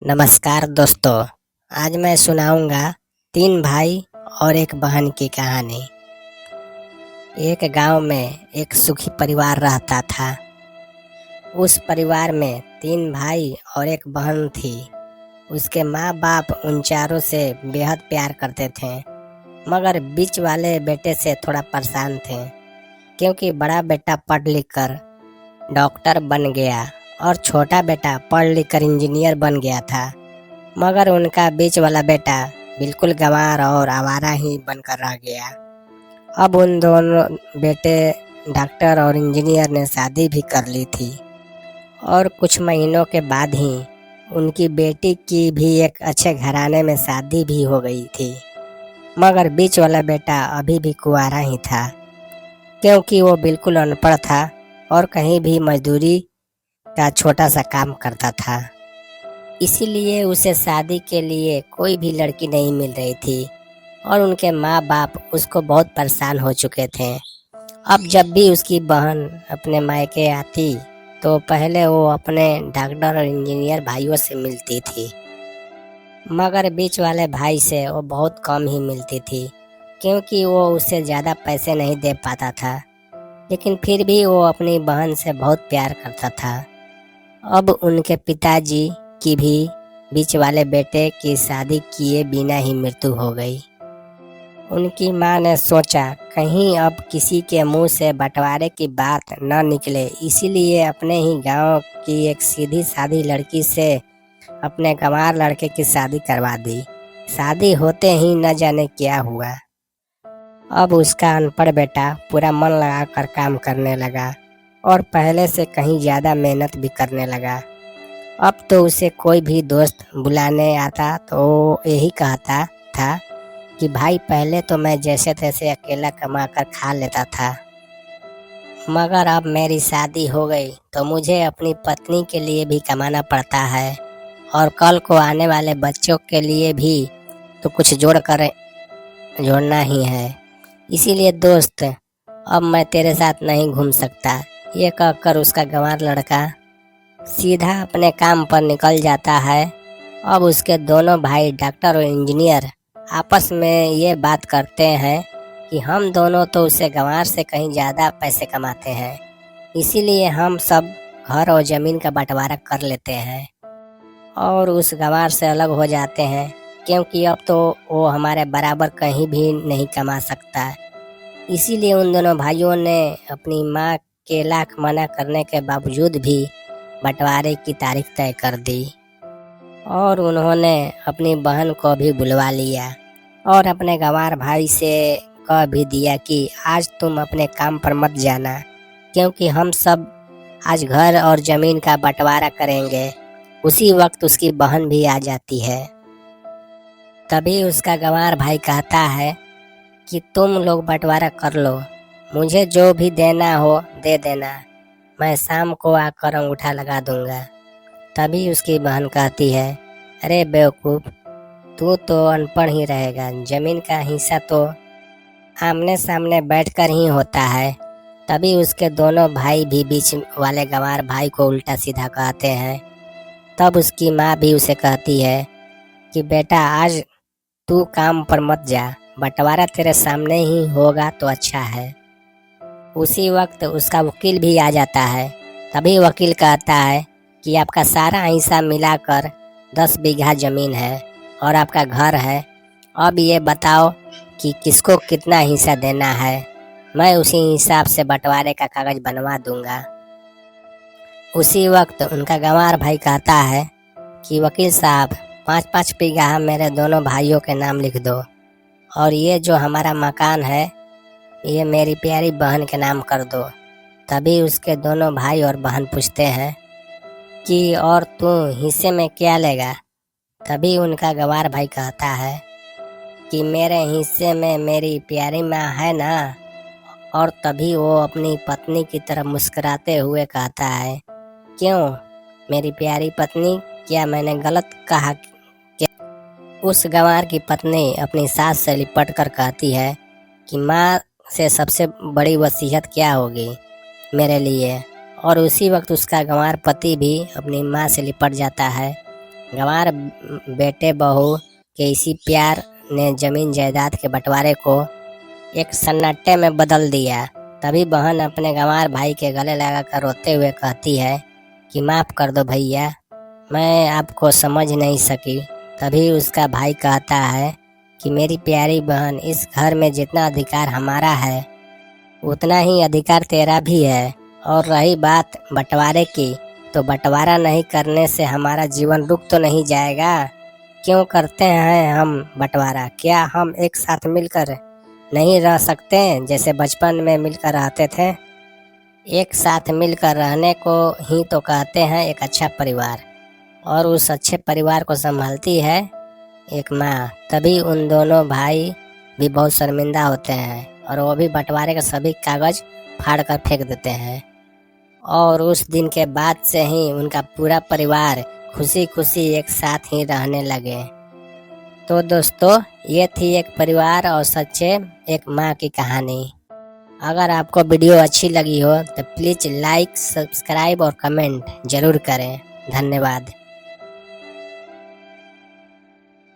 नमस्कार दोस्तों। आज मैं सुनाऊंगा 3 भाई और एक बहन की कहानी। एक गांव में एक सुखी परिवार रहता था। उस परिवार में 3 भाई और एक बहन थी। उसके माँ बाप उन चारों से बेहद प्यार करते थे, मगर बीच वाले बेटे से थोड़ा परेशान थे, क्योंकि बड़ा बेटा पढ़ लिख कर डॉक्टर बन गया और छोटा बेटा पढ़ लिख कर इंजीनियर बन गया था। मगर उनका बीच वाला बेटा बिल्कुल गंवार और आवारा ही बनकर रह गया। अब उन दोनों बेटे डॉक्टर और इंजीनियर ने शादी भी कर ली थी और कुछ महीनों के बाद ही उनकी बेटी की भी एक अच्छे घराने में शादी भी हो गई थी। मगर बीच वाला बेटा अभी भी कुंवारा ही था, क्योंकि वो बिल्कुल अनपढ़ था और कहीं भी मजदूरी का छोटा सा काम करता था। इसीलिए उसे शादी के लिए कोई भी लड़की नहीं मिल रही थी और उनके माँ बाप उसको बहुत परेशान हो चुके थे। अब जब भी उसकी बहन अपने मायके आती तो पहले वो अपने डॉक्टर और इंजीनियर भाइयों से मिलती थी, मगर बीच वाले भाई से वो बहुत कम ही मिलती थी, क्योंकि वो उससे ज़्यादा पैसे नहीं दे पाता था। लेकिन फिर भी वो अपनी बहन से बहुत प्यार करता था। अब उनके पिताजी की भी बीच वाले बेटे की शादी किए बिना ही मृत्यु हो गई। उनकी माँ ने सोचा कहीं अब किसी के मुंह से बंटवारे की बात न निकले, इसीलिए अपने ही गांव की एक सीधी सादी लड़की से अपने गंवार लड़के की शादी करवा दी। शादी होते ही न जाने क्या हुआ। अब उसका अनपढ़ बेटा पूरा मन लगाकर काम करने लगा और पहले से कहीं ज़्यादा मेहनत भी करने लगा। अब तो उसे कोई भी दोस्त बुलाने आता तो वो यही कहता था कि भाई पहले तो मैं जैसे तैसे अकेला कमा कर खा लेता था, मगर अब मेरी शादी हो गई तो मुझे अपनी पत्नी के लिए भी कमाना पड़ता है और कल को आने वाले बच्चों के लिए भी तो कुछ जोड़ना ही है। इसीलिए दोस्त, अब मैं तेरे साथ नहीं घूम सकता। ये कहकर उसका गंवार लड़का सीधा अपने काम पर निकल जाता है। अब उसके दोनों भाई डॉक्टर और इंजीनियर आपस में ये बात करते हैं कि हम दोनों तो उससे गंवार से कहीं ज़्यादा पैसे कमाते हैं, इसीलिए हम सब घर और ज़मीन का बंटवारा कर लेते हैं और उस गंवार से अलग हो जाते हैं, क्योंकि अब तो वो हमारे बराबर कहीं भी नहीं कमा सकता। इसीलिए उन दोनों भाइयों ने अपनी माँ के लाख मना करने के बावजूद भी बंटवारे की तारीख तय कर दी और उन्होंने अपनी बहन को भी बुलवा लिया और अपने गंवार भाई से कह भी दिया कि आज तुम अपने काम पर मत जाना, क्योंकि हम सब आज घर और ज़मीन का बंटवारा करेंगे। उसी वक्त उसकी बहन भी आ जाती है। तभी उसका गंवार भाई कहता है कि तुम लोग बंटवारा कर लो, मुझे जो भी देना हो दे देना, मैं शाम को आकर अंगूठा लगा दूंगा। तभी उसकी बहन कहती है, अरे बेवकूफ़, तू तो अनपढ़ ही रहेगा, ज़मीन का हिस्सा तो आमने सामने बैठकर ही होता है। तभी उसके दोनों भाई भी बीच वाले गंवार भाई को उल्टा सीधा कहते हैं। तब उसकी माँ भी उसे कहती है कि बेटा आज तू काम पर मत जा, बंटवारा तेरे सामने ही होगा तो अच्छा है। उसी वक्त उसका वकील भी आ जाता है। तभी वकील कहता है कि आपका सारा हिस्सा मिलाकर 10 बीघा ज़मीन है और आपका घर है। अब ये बताओ कि किसको कितना हिस्सा देना है, मैं उसी हिसाब से बंटवारे का कागज़ बनवा दूंगा। उसी वक्त उनका गंवार भाई कहता है कि वकील साहब 5-5 बीघा मेरे दोनों भाइयों के नाम लिख दो और ये जो हमारा मकान है ये मेरी प्यारी बहन के नाम कर दो। तभी उसके दोनों भाई और बहन पूछते हैं कि और तू हिस्से में क्या लेगा। तभी उनका गंवार भाई कहता है कि मेरे हिस्से में मेरी प्यारी माँ है ना। और तभी वो अपनी पत्नी की तरफ मुस्कुराते हुए कहता है, क्यों मेरी प्यारी पत्नी, क्या मैंने गलत कहा क्या? उस गंवार की पत्नी अपनी सास से लिपट कर कहती है कि माँ से सबसे बड़ी वसीयत क्या होगी मेरे लिए। और उसी वक्त उसका गंवार पति भी अपनी माँ से लिपट जाता है गंवार बेटे बहू के इसी प्यार ने जमीन जायदाद के बंटवारे को एक सन्नाटे में बदल दिया। तभी बहन अपने गंवार भाई के गले लगाकर रोते हुए कहती है कि माफ कर दो भैया, मैं आपको समझ नहीं सकी। तभी उसका भाई कहता है कि मेरी प्यारी बहन, इस घर में जितना अधिकार हमारा है उतना ही अधिकार तेरा भी है। और रही बात बंटवारे की, तो बंटवारा नहीं करने से हमारा जीवन रुक तो नहीं जाएगा। क्यों करते हैं हम बंटवारा? क्या हम एक साथ मिलकर नहीं रह सकते जैसे बचपन में मिलकर रहते थे? एक साथ मिलकर रहने को ही तो कहते हैं एक अच्छा परिवार। और उस अच्छे परिवार को संभालती है एक माँ। तभी उन दोनों भाई भी बहुत शर्मिंदा होते हैं और वो भी बंटवारे के सभी कागज फाड़ कर फेंक देते हैं। और उस दिन के बाद से ही उनका पूरा परिवार खुशी खुशी एक साथ ही रहने लगे। तो दोस्तों, ये थी एक परिवार और सच्चे एक माँ की कहानी। अगर आपको वीडियो अच्छी लगी हो तो प्लीज़ लाइक, सब्सक्राइब और कमेंट जरूर करें। धन्यवाद।